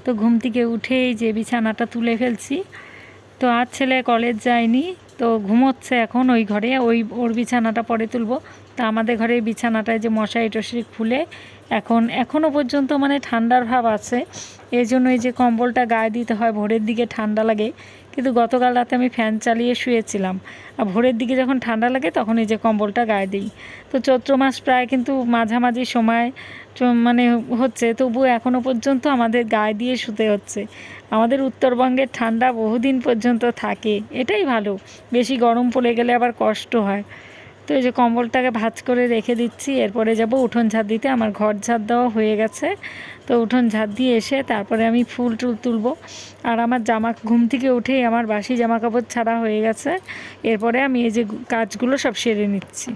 তো ঘুম থেকে উঠেই যে বিছানাটা তুলে ফেলছি। তো আর ছেলে কলেজ যায়নি, তো ঘুমোচ্ছে এখন ওই ঘরে, ওর বিছানাটা পরে তুলবো। তা আমাদের ঘরে বিছানাটায় যে মশারি টশারি খুলে এখনও পর্যন্ত মানে ঠান্ডার ভাব আছে। এই জন্য এই যে কম্বলটা গায়ে দিতে হয়, ভোরের দিকে ঠান্ডা লাগে। কিন্তু গতকাল রাতে আমি ফ্যান চালিয়ে শুয়েছিলাম, আর ভোরের দিকে যখন ঠান্ডা লাগে তখন এই যে কম্বলটা গায়ে দিই। তো চৈত্র মাস প্রায় কিন্তু মাঝামাঝি সময় মানে হচ্ছে, তবুও এখনও পর্যন্ত আমাদের গায়ে দিয়ে শুতে হচ্ছে। আমাদের উত্তরবঙ্গের ঠান্ডা বহুদিন পর্যন্ত থাকে, এটাই ভালো। বেশি গরম পড়ে গেলে আবার কষ্ট হয়। তো এই যে কম্বলটাকে ভাঁজ করে রেখে দিচ্ছি, এরপরে যাব উঠোন ঝাড় দিতে। আমার ঘর ঝাড় দেওয়া হয়ে গেছে, তো উঠোন ঝাড় দিয়ে এসে তারপরে আমি ফুল টুল তুলব। আর আমার ঘুম থেকে উঠেই আমার বাসি জামা কাপড় ছাড়া হয়ে গেছে। এরপরে আমি এই যে কাজগুলো সব সেরে নিচ্ছি।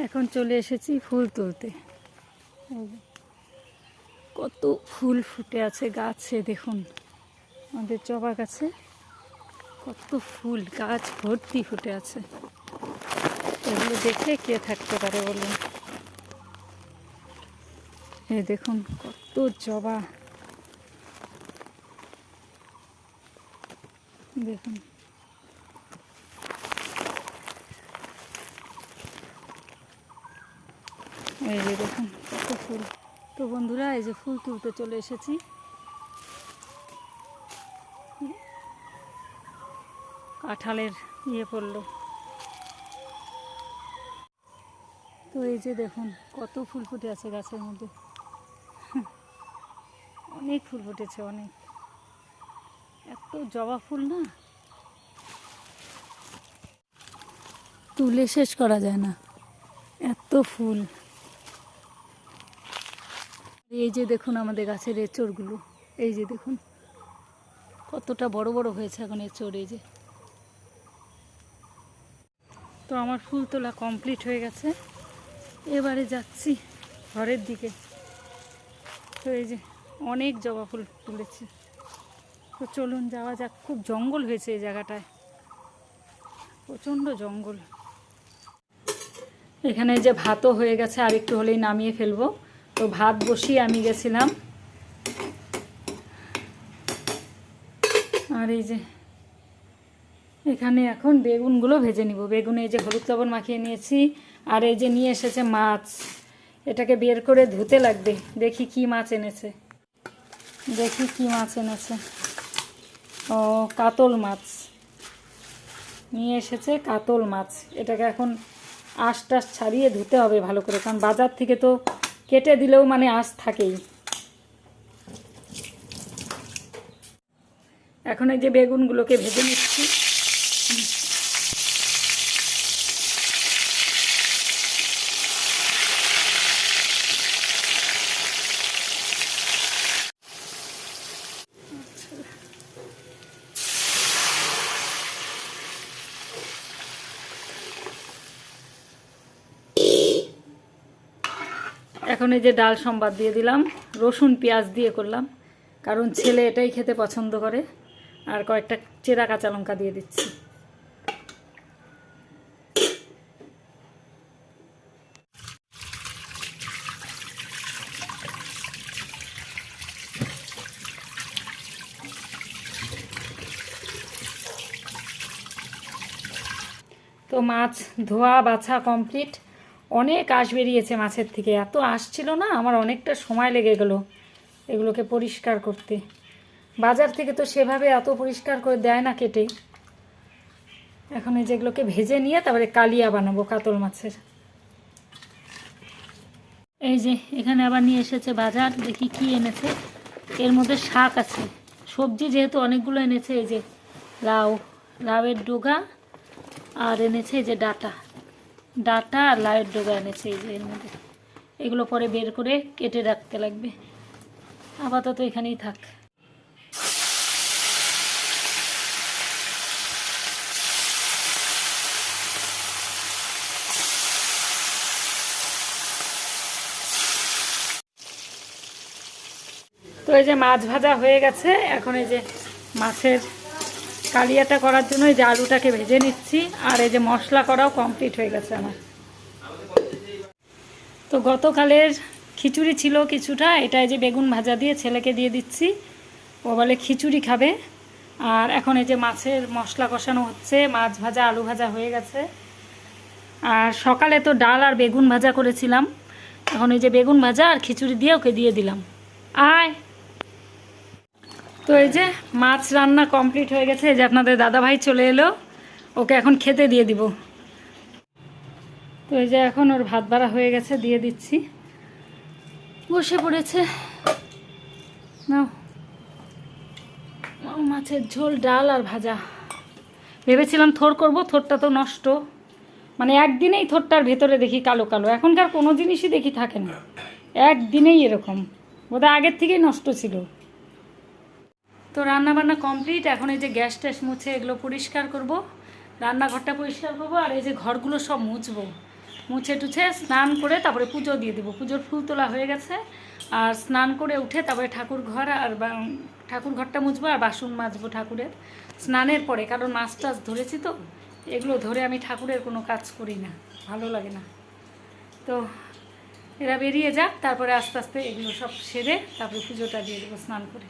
এখন চলে এসেছি ফুল তুলতে। কত ফুল ফুটে আছে গাছে, দেখুন আমাদের জবা গাছে কত ফুল, গাছ ভর্তি ফুটে আছে। এগুলো দেখে কে থাকতে পারে বলুন। এই দেখুন কত জবা, দেখুন এই যে দেখুন কত ফুল। তো বন্ধুরা এই যে ফুল তুলতে চলে এসেছি। কাঁঠালের পড়লো। তো এই যে দেখুন কত ফুল ফুটে আছে গাছের মধ্যে, অনেক ফুল ফুটেছে, অনেক। এত জবা ফুল না, তুলে শেষ করা যায় না, এত ফুল। এই যে দেখুন আমাদের গাছের এঁচড়গুলো, এই যে দেখুন কতটা বড় বড় হয়েছে এখন এঁচড়। এই যে, তো আমার ফুল তোলা কমপ্লিট হয়ে গেছে, এবারে যাচ্ছি ঘরের দিকে। তো এই যে অনেক জবা ফুল তুলেছি, তো চলুন যাওয়া যাক। খুব জঙ্গল হয়েছে এই জায়গাটায়, প্রচণ্ড জঙ্গল। এখানে যে ভাতও হয়ে গেছে, আর একটু হলেই নামিয়ে ফেলবো। তো ভাত বসিয়ে আমি গেছিলাম। আর এই যে এখানে এখন বেগুনগুলো ভেজে নিব। বেগুনে এই যে হলুদ লবণ মাখিয়ে নিয়েছি। আর এই যে নিয়ে এসেছে মাছ, এটাকে বের করে ধুতে লাগবে। দেখি কি মাছ এনেছে, দেখি কি মাছ এনেছে। ও, কাতল মাছ নিয়ে এসেছে, কাতল মাছ। এটাকে এখন আঁশ টাশ ছাড়িয়ে ধুতে হবে ভালো করে, কারণ বাজার থেকে তো কেটে দিলেও মানে আঁশ থাকেই। এখন এই যে বেগুনগুলোকে ভেজে নিচ্ছি। এখন এই যে ডাল সম্বাদ দিয়ে দিলাম, রসুন পেঁয়াজ দিয়ে করলাম, কারণ ছেলে এটাই খেতে পছন্দ করে। আর কয়েকটা চেরা কাঁচা লঙ্কা দিয়ে দিচ্ছি। তো মাছ ধোয়া বাছা কমপ্লিট। অনেক আঁশ বেরিয়েছে মাছের থেকে, এত আঁশ ছিল না, আমার অনেকটা সময় লেগে গেল এগুলোকে পরিষ্কার করতে। বাজার থেকে তো সেভাবে এত পরিষ্কার করে দেয় না কেটে। এখন এই যেগুলোকে ভেজে নিয়ে তারপরে কালিয়া বানাবো কাতল মাছের। এই যে এখানে আবার নিয়ে এসেছে বাজার, দেখি কি এনেছে। এর মধ্যে শাক আছে, সবজি যেহেতু অনেকগুলো এনেছে। এই যে লাউ, লাউয়ের ডগা, আর এনেছে এই যে ডাঁটা। ডাটা আর লাইট ডোগা এনেছে এই যে এর মধ্যে। এগুলো পরে বের করে কেটে রাখতে লাগবে। আপাতত এখানেই থাক। তো এই যে মাছ ভাজা হয়ে গেছে, এখন এই যে মাছের কালিয়াটা করার জন্য এই যে আলুটাকে ভেজে নিচ্ছি, আর এই যে মশলা করাও কমপ্লিট হয়ে গেছে আমার। তো গতকালের খিচুড়ি ছিল কিছুটা, এটা এই যে বেগুন ভাজা দিয়ে ছেলেকে দিয়ে দিচ্ছি, ও বলে খিচুড়ি খাবে। আর এখন এই যে মাছের মশলা কষানো হচ্ছে, মাছ ভাজা আলু ভাজা হয়ে গেছে। আর সকালে তো ডাল আর বেগুন ভাজা করেছিলাম, এখন এই যে বেগুন ভাজা আর খিচুড়ি দিয়ে ওকে দিয়ে দিলাম। আয়। তো এই যে মাছ রান্না কমপ্লিট হয়ে গেছে, এই যে আপনাদের দাদাভাই চলে এলো, ওকে এখন খেতে দিয়ে দিব। তো এই যে এখন ওর ভাত বাড়া হয়ে গেছে, দিয়ে দিচ্ছি। বসে পড়েছে। নাও, মাছের ঝোল, ডাল আর ভাজা। ভেবেছিলাম থোর করব, থোরটা তো নষ্ট, মানে একদিনেই থোরটার ভেতরে দেখি কালো কালো। এখনকার কোনো জিনিসই দেখি থাকে না, একদিনেই এরকম, বোধহয় আগের থেকেই নষ্ট ছিল। তো রান্না বান্না কমপ্লিট, এখন এই যে গ্যাস ট্যাস মুছে এগুলো পরিষ্কার করব, রান্নাঘরটা পরিষ্কার করবো, আর এই যে ঘরগুলো সব মুছবো। মুছে টুছে স্নান করে তারপরে পুজো দিয়ে দেবো। পুজোর ফুল তোলা হয়ে গেছে, আর স্নান করে উঠে তারপরে ঠাকুর ঘর আর ঠাকুর ঘরটা মুছবো, আর বাসন মাজবো ঠাকুরের স্নানের পরে, কারণ মাছ টাছ ধরেছি তো, এগুলো ধরে আমি ঠাকুরের কোনো কাজ করি না, ভালো লাগে না। তো এরা বেরিয়ে যাক, তারপরে আস্তে আস্তে এগুলো সব সেরে তারপরে পুজোটা দিয়ে দেবো স্নান করে।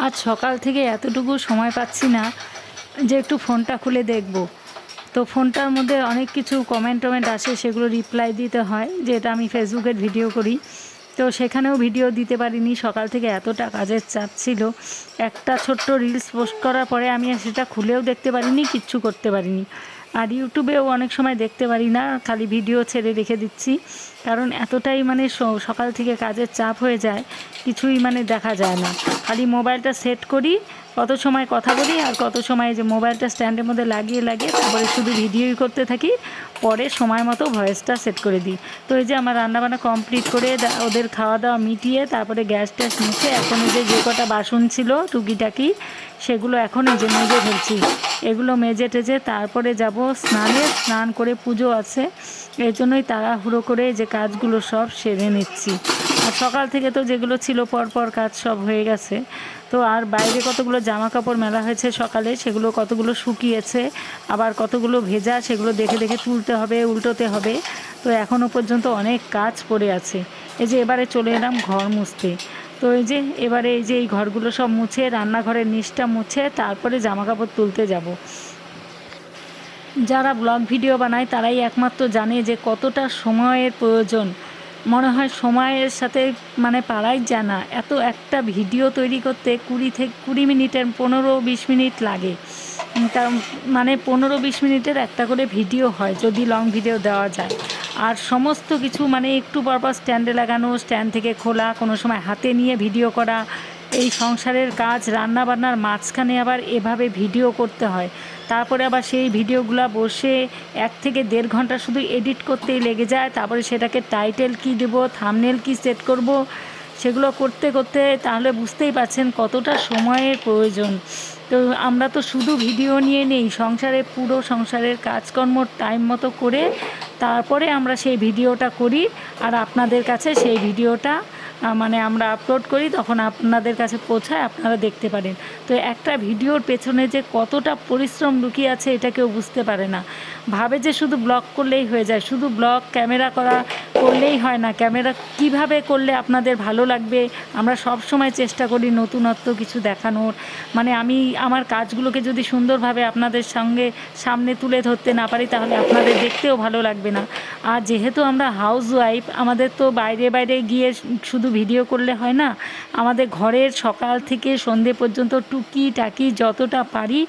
আজ সকাল থেকে এতটুকু সময় পাচ্ছি না যে একটু ফোনটা খুলে দেখব। তো ফোনটার মধ্যে অনেক কিছু কমেন্ট আসে, সেগুলো রিপ্লাই দিতে হয়, যেটা আমি ফেসবুকের ভিডিও করি। তো সেখানেও ভিডিও দিতে পারিনি, সকাল থেকে এতটা কাজের চাপ ছিল। একটা ছোট্ট রিলস পোস্ট করার পরে আমি সেটা খুলেও দেখতে পারিনি, কিচ্ছু করতে পারিনি। আর ইউটিউবেও অনেক সময় দেখতে পারি না, খালি ভিডিও ছেড়ে রেখে দিচ্ছি, কারণ এতটাই মানে সকাল থেকে কাজের চাপ হয়ে যায়, কিছুই মানে দেখা যায় না। খালি মোবাইলটা সেট করি, কত সময় কথা বলি, আর কত সময় যে মোবাইলটা স্ট্যান্ডের মধ্যে লাগিয়ে তারপরে শুধু ভিডিওই করতে থাকি, পরে সময় মতো ভয়েসটা সেট করে দিই। তো এই যে আমার রান্নাবান্না কমপ্লিট করে ওদের খাওয়া দাওয়া মিটিয়ে তারপরে গ্যাস ট্যাস মুছে এখন এই যে কটা বাসন ছিল টুকিটাকি, সেগুলো এখন এই যে মেজে ফেলছি। এগুলো মেজে টেজে তারপরে যাব স্নান করে পুজো আছে, এর জন্যই তাড়াহুড়ো করে যে কাজগুলো সব সেরে নিচ্ছি। আর সকাল থেকে তো যেগুলো ছিল পরপর কাজ সব হয়ে গেছে। তো আর বাইরে কতগুলো জামা কাপড় মেলা হয়েছে সকালে, সেগুলো কতগুলো শুকিয়েছে, আবার কতগুলো ভেজা, সেগুলো দেখে দেখে তুলতে হবে, উল্টোতে হবে। তো এখনও পর্যন্ত অনেক কাজ পড়ে আছে। এই যে এবারে চলে এলাম ঘর মুছতে। তো এই যে এবারে এই যে এই ঘরগুলো সব মুছে, রান্নাঘরের নিচটা মুছে তারপরে জামা কাপড় তুলতে যাব। যারা ব্লগ ভিডিও বানায় তারাই একমাত্র জানে যে কতটা সময়ের প্রয়োজন। মনে হয় সময়ের সাথে মানে পারাই যায় না, এত একটা ভিডিও তৈরি করতে 20 মিনিটের 15-20 মিনিট লাগে। তার মানে 15-20 মিনিটের একটা করে ভিডিও হয় যদি লং ভিডিও দেওয়া যায়। আর সমস্ত কিছু মানে একটু পরপর স্ট্যান্ডে লাগানো, স্ট্যান্ড থেকে খোলা, কোনো সময় হাতে নিয়ে ভিডিও করা, এই সংসারের কাজ রান্না বান্নার মাঝখানে আবার এভাবে ভিডিও করতে হয়। তারপরে আবার সেই ভিডিওগুলো বসে 1 থেকে 1.5 ঘন্টা শুধু এডিট করতেই লেগে যায়। তারপরে সেটাকে টাইটেল কী দেবো, থাম্বনেল কী সেট করব, সেগুলো করতে করতে তাহলে বুঝতেই পারছেন কতটা সময়ের প্রয়োজন। তো আমরা তো শুধু ভিডিও নিয়ে নেই, পুরো সংসারের কাজকর্ম টাইম মতো করে তারপরে আমরা সেই ভিডিওটা করি, আর আপনাদের কাছে সেই ভিডিওটা মানে আমরা আপলোড করি, তখন আপনাদের কাছে পৌঁছায়, আপনারা দেখতে পারেন। তো একটা ভিডিওর পেছনে যে কতটা পরিশ্রম লুকিয়ে আছে এটা কেউ বুঝতে পারে না। ভাবে যে শুধু ব্লগ করলেই হয়ে যায়, শুধু ব্লগ ক্যামেরা করলেই হয় না। ক্যামেরা কিভাবে করলে আপনাদের ভালো লাগবে, আমরা সব সময় চেষ্টা করি নতুনত্ব কিছু দেখানোর। মানে আমি আমার কাজগুলোকে যদি সুন্দরভাবে আপনাদের সামনে তুলে ধরতে না পারি, তাহলে আপনাদের দেখতেও ভালো লাগবে না। আর যেহেতু আমরা হাউস ওয়াইফ, আমাদের তো বাইরে গিয়ে শুধু ভিডিও করলে হয় না, আমাদের ঘরের সকাল থেকে সন্ধে পর্যন্ত টুকিটাকি যতটা পারি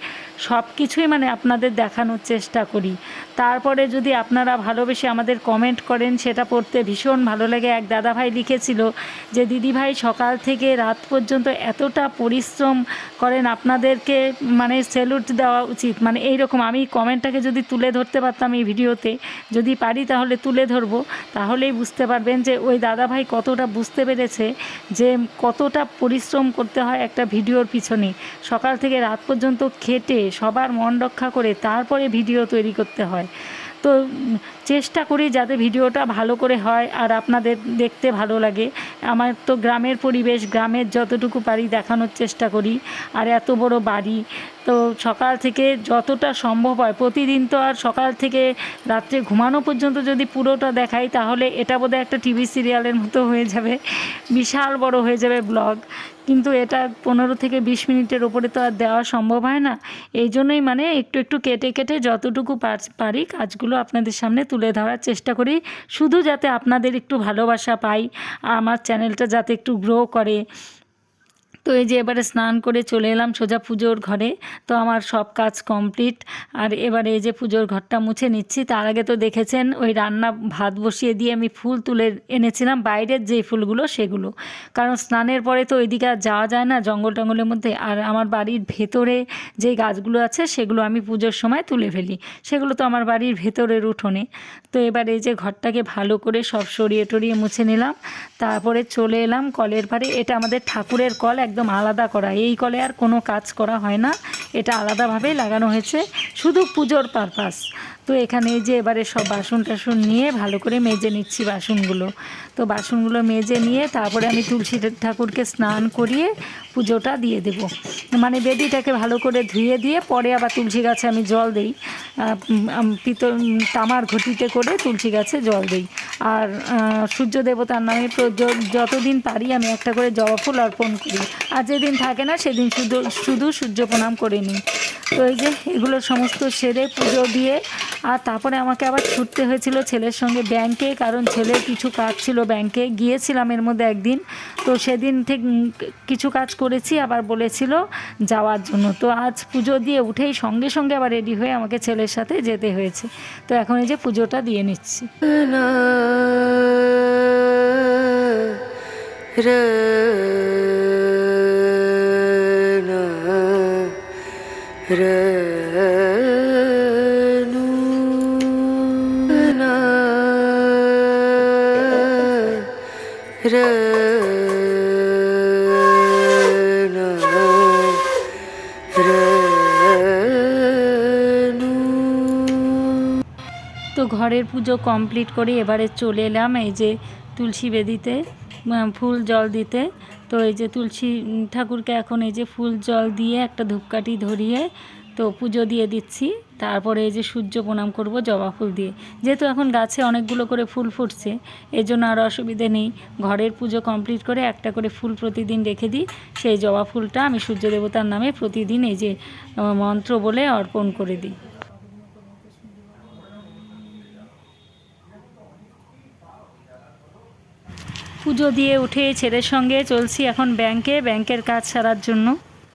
সব কিছুই মানে আপনাদের দেখানোর চেষ্টা করি। তারপরে যদি আপনারা ভালোবেসে আমাদের কমেন্ট করেন সেটা পড়তে ভীষণ ভালো লাগে। এক দাদাভাই লিখেছিল যে দিদিভাই সকাল থেকে রাত পর্যন্ত এতটা পরিশ্রম করেন, আপনাদেরকে মানে স্যালুট দেওয়া উচিত। মানে এইরকম আমি কমেন্টটাকে যদি তুলে ধরতে পারতাম এই ভিডিওতে, যদি পারি তাহলে তুলে ধরবো, তাহলেই বুঝতে পারবেন যে ওই দাদাভাই কতটা বুঝতে পেরেছে যে কতটা পরিশ্রম করতে হয় একটা ভিডিওর পিছনে। সকাল থেকে রাত পর্যন্ত খেটে সবার মন রক্ষা করে তারপরে ভিডিও তৈরি করতে হয়। তো চেষ্টা করি যাতে ভিডিওটা ভালো করে হয় আর আপনাদের দেখতে ভালো লাগে। আমার তো গ্রামের পরিবেশ, গ্রামের যতটুকু পারি দেখানোর চেষ্টা করি। আর এত বড় বাড়ি, তো সকাল থেকে যতটা সম্ভব হয়, প্রতিদিন তো আর সকাল থেকে রাত্রে ঘুমানো পর্যন্ত যদি পুরোটা দেখাই তাহলে এটা বোধহয় একটা টিভি সিরিয়ালের মতো হয়ে যাবে, বিশাল বড় হয়ে যাবে ব্লগ। কিন্তু এটা 15 থেকে 20 মিনিটের ওপরে তো আর দেওয়া সম্ভব হয় না। এই জন্যই মানে একটু একটু কেটে কেটে যতটুকু পারি কাজগুলো আপনাদের সামনে তুলে ধরার চেষ্টা করি, শুধু যাতে আপনাদের একটু ভালোবাসা পাই, আমার চ্যানেলটা যাতে একটু গ্রো করে। তো এই যে এবারে স্নান করে চলে এলাম সোজা পুজোর ঘরে। তো আমার সব কাজ কমপ্লিট। আর এবারে এই যে পুজোর ঘরটা মুছে নিচ্ছি। তার আগে তো দেখেছেন ওই রান্না ভাত বসিয়ে দিয়ে আমি ফুল তুলে এনেছিলাম, বাইরের যেই ফুলগুলো সেগুলো, কারণ স্নানের পরে তো ওইদিকে আর যাওয়া যায় না জঙ্গল টঙ্গলের মধ্যে। আর আমার বাড়ির ভেতরে যেই গাছগুলো আছে সেগুলো আমি পুজোর সময় তুলে ফেলি, সেগুলো তো আমার বাড়ির ভেতরের উঠোনে। তো এবার এই যে ঘরটাকে ভালো করে সব সরিয়ে টরিয়ে মুছে নিলাম। তারপরে চলে এলাম কলের পাড়ে। এটা আমাদের ঠাকুরের কল, একদম আলাদা করা। এই কলে আর কোনো কাজ করা হয় না, এটা আলাদাভাবেই লাগানো হয়েছে শুধু পুজোর পারপাস। তো এখানে যে এবারে সব বাসন টাসন নিয়ে ভালো করে মেজে নিচ্ছি বাসনগুলো। তো বাসনগুলো মেজে নিয়ে তারপরে আমি তুলসী ঠাকুরকে স্নান করিয়ে পুজোটা দিয়ে দেব। মানে বেদিটাকে ভালো করে ধুয়ে দিয়ে পরে আবার তুলসী গাছে আমি জল দিই, তামার ঘটিতে করে তুলসী গাছে জল দিই। আর সূর্য দেবতার নামে যতদিন পারি আমি একটা করে জবা ফুল অর্পণ করি। আর যেদিন থাকে না সেদিন শুধু সূর্য প্রণাম করে নিই। তো এই যে এগুলো সমস্ত সেরে পুজো দিয়ে আর তারপরে আমাকে আবার ছুটতে হয়েছিল ছেলের সঙ্গে ব্যাংকে, কারণ ছেলের কিছু কাজ ছিল, ব্যাংকে গিয়েছিলাম এর মধ্যে একদিন। তো সেদিন থেকে কিছু কাজ করেছি, আবার বলেছিল যাওয়ার জন্য। তো আজ পুজো দিয়ে উঠেই সঙ্গে সঙ্গে আবার রেডি হয়ে আমাকে ছেলের সাথে যেতে হয়েছে। তো এখন এই যে পুজোটা দিয়ে নিচ্ছি। তো ঘরের পুজো কমপ্লিট করে এবারে চলে এলাম এই যে তুলসী বেদিতে ফুল জল দিতে। তো এই যে তুলসী ঠাকুরকে এখন এই যে ফুল জল দিয়ে একটা ধূপকাঠি ধরিয়ে তো পুজো দিয়ে দিচ্ছি। তারপরে এই যে সূর্য প্রণাম করব জবা ফুল দিয়ে। যেহেতু এখন গাছে অনেকগুলো করে ফুল ফুটছে এর জন্য আর অসুবিধে নেই। ঘরের পুজো কমপ্লিট করে একটা করে ফুল প্রতিদিন রেখে দিই, সেই জবা ফুলটা আমি সূর্য দেবতার নামে প্রতিদিন এই যে মন্ত্র বলে অর্পণ করে দিই। পুজো দিয়ে উঠে ছেলের সঙ্গে চলছি এখন ব্যাংকের কাজ সারার জন্য।